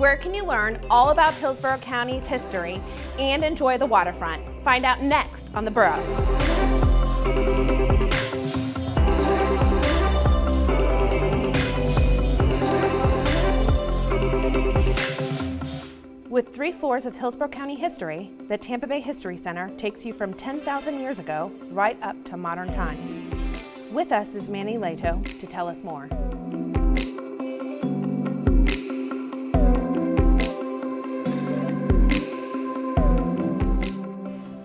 Where can you learn all about Hillsborough County's history and enjoy the waterfront? Find out next on The Borough. With 3 floors of Hillsborough County history, the Tampa Bay History Center takes you from 10,000 years ago right up to modern times. With us is Maya Angelou to tell us more.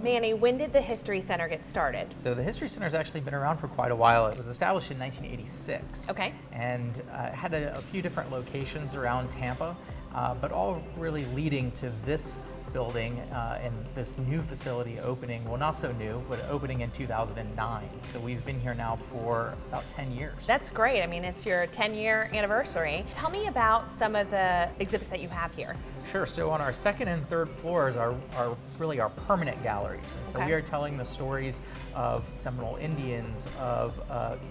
Manny, when did the History Center get started? So the History Center has actually been around for quite a while. It was established in 1986. Okay. And had a few different locations around Tampa, but all really leading to this building and this new facility opening, well, not so new, but opening in 2009. So we've been here now for about 10 years. That's great. I mean, it's your 10-year anniversary. Tell me about some of the exhibits that you have here. Sure. So on our second and third floors are really our permanent galleries. And so we are telling the stories of Seminole Indians, of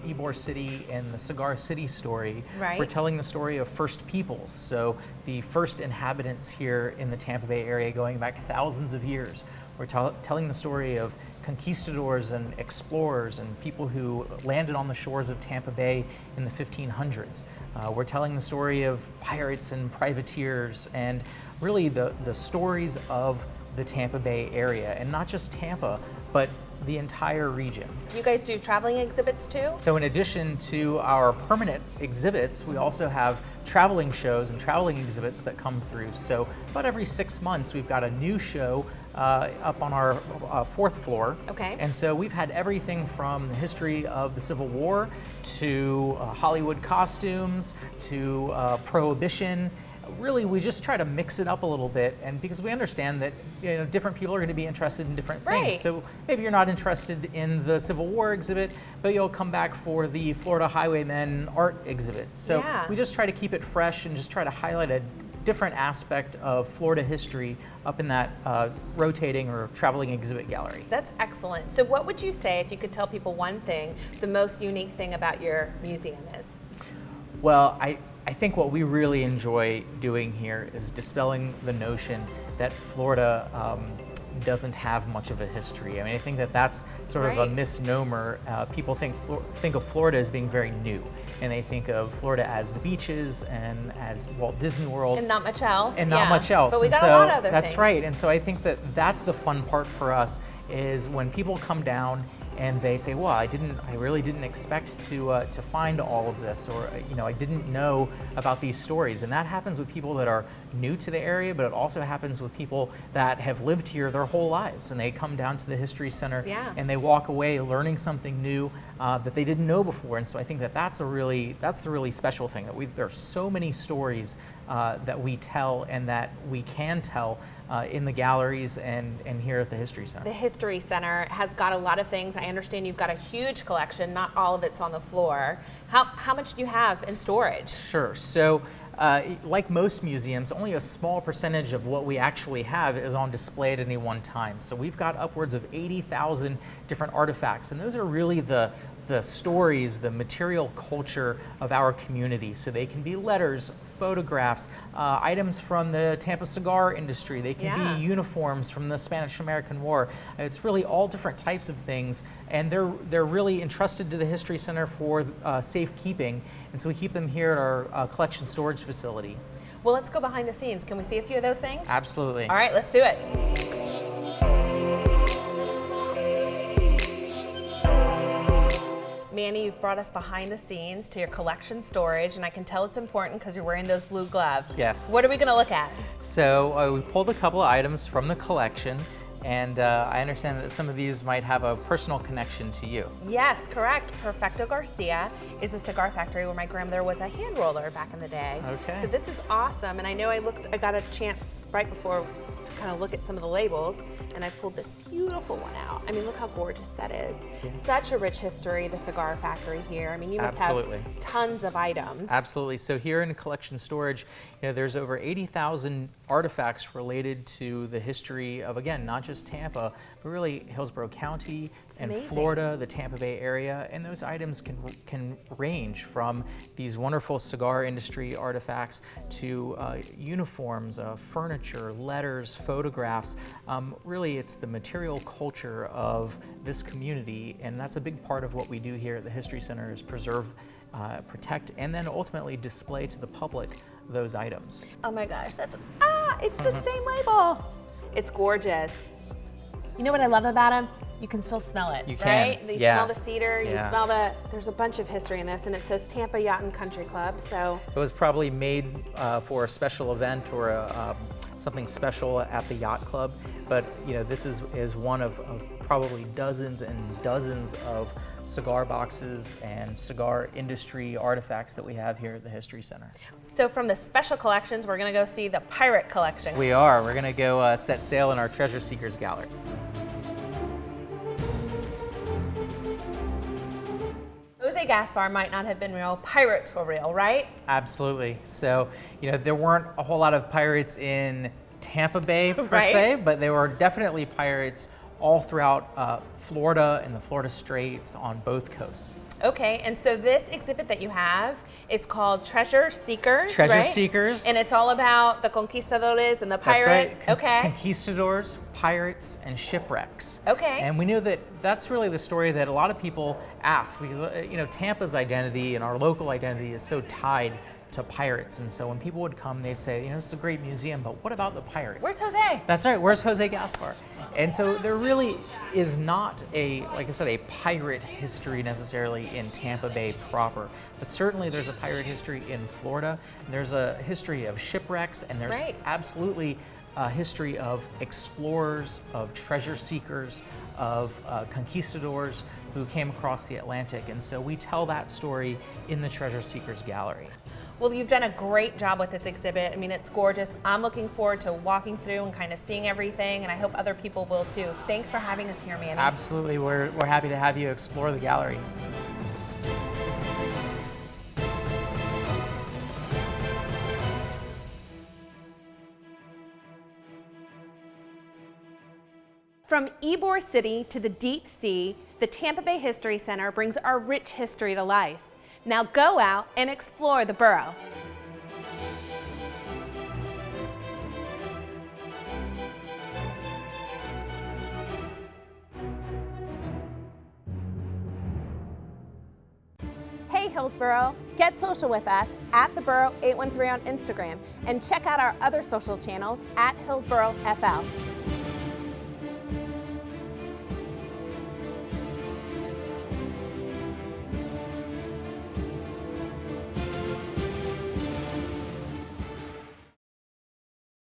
Ybor City and the Cigar City story. Right. We're telling the story of First Peoples, so the first inhabitants here in the Tampa Bay area going back thousands of years. We're telling the story of conquistadors and explorers and people who landed on the shores of Tampa Bay in the 1500s. We're telling the story of pirates and privateers and really the stories of the Tampa Bay area, and not just Tampa, but the entire region. You guys do traveling exhibits too? So in addition to our permanent exhibits, we also have traveling shows and traveling exhibits that come through. So about every 6 months, we've got a new show up on our 4th floor. Okay. And so we've had everything from the history of the Civil War to Hollywood costumes to Prohibition. Really, we just try to mix it up a little bit, and because we understand that different people are going to be interested in different things. Right. So maybe you're not interested in the Civil War exhibit, but you'll come back for the Florida Highwaymen art exhibit. So we just try to keep it fresh and just try to highlight a different aspect of Florida history up in that rotating or traveling exhibit gallery. That's excellent. So what would you say, if you could tell people one thing, the most unique thing about your museum is? Well, I think what we really enjoy doing here is dispelling the notion that Florida doesn't have much of a history. I mean, I think that that's sort of a misnomer. People think of Florida as being very new, and they think of Florida as the beaches and as Walt Disney World. And not much else. And not much else. But we got a lot of other things. That's right. And so I think that that's the fun part for us, is when people come down and they say, well, I really didn't expect to find all of this, or I didn't know about these stories. And that happens with people that are new to the area, but it also happens with people that have lived here their whole lives, and they come down to the History Center and they walk away learning something new that they didn't know before. And so I think that that's the really special thing, that there are so many stories that we tell and that we can tell in the galleries and here at the History Center. The History Center has got a lot of things. I understand you've got a huge collection, not all of it's on the floor. How much do you have in storage? Sure. So like most museums, only a small percentage of what we actually have is on display at any one time. So we've got upwards of 80,000 different artifacts, and those are really the stories, the material culture of our community. So they can be letters, photographs, items from the Tampa cigar industry. They can be uniforms from the Spanish-American War. It's really all different types of things, and they're really entrusted to the History Center for safekeeping, and so we keep them here at our collection storage facility. Well, let's go behind the scenes. Can we see a few of those things? Absolutely. All right, let's do it. Manny, you've brought us behind the scenes to your collection storage, and I can tell it's important because you're wearing those blue gloves. Yes. What are we going to look at? So we pulled a couple of items from the collection, and I understand that some of these might have a personal connection to you. Yes, correct. Perfecto Garcia is a cigar factory where my grandmother was a hand roller back in the day. Okay. So this is awesome, and I know I got a chance right before to kind of look at some of the labels, and I pulled this beautiful one out. I mean, look how gorgeous that is. Yeah. Such a rich history, the cigar factory here. I mean, you must Absolutely. have tons of items. Absolutely. So here in collection storage, there's over 80,000 artifacts related to the history of, again, not just Tampa, but really Hillsborough County and amazing. Florida, the Tampa Bay area, and those items can range from these wonderful cigar industry artifacts to uniforms, furniture, letters, photographs. Really, it's the material culture of this community, and that's a big part of what we do here at the History Center is preserve, protect, and then ultimately display to the public those items. Oh my gosh, it's the same label. It's gorgeous. You know what I love about them? You can still smell it, You can, right? You yeah. smell the cedar, you Yeah. smell there's a bunch of history in this, and it says Tampa Yacht and Country Club, so. It was probably made for a special event or something special at the yacht club, but this is one of probably dozens and dozens of cigar boxes and cigar industry artifacts that we have here at the History Center. So from the special collections, we're gonna go see the pirate collection. We are. We're gonna go set sail in our Treasure Seekers Gallery. Jose Gaspar might not have been real, pirates were real, right? Absolutely. So, there weren't a whole lot of pirates in Tampa Bay per Right. se, but there were definitely pirates all throughout Florida and the Florida Straits on both coasts. Okay, and so this exhibit that you have is called Treasure Seekers, Treasure right? Seekers. And it's all about the conquistadores and the pirates. That's right. Okay. Conquistadors, pirates, and shipwrecks. Okay. And we knew that that's really the story that a lot of people ask because, Tampa's identity and our local identity is so tied to pirates. And so when people would come, they'd say, this is a great museum, but what about the pirates? Where's Jose? That's right, where's Jose Gaspar? And so there really is not like I said, a pirate history necessarily in Tampa Bay proper. But certainly there's a pirate history in Florida, and there's a history of shipwrecks, and there's Right. absolutely a history of explorers, of treasure seekers, of conquistadors who came across the Atlantic. And so we tell that story in the Treasure Seekers Gallery. Well, you've done a great job with this exhibit. I mean, it's gorgeous. I'm looking forward to walking through and kind of seeing everything, and I hope other people will too. Thanks for having us here, Manny. Absolutely, we're happy to have you explore the gallery. From Ybor City to the deep sea, the Tampa Bay History Center brings our rich history to life. Now go out and explore the borough. Hey Hillsborough, get social with us at the Borough 813 on Instagram and check out our other social channels at Hillsborough FL.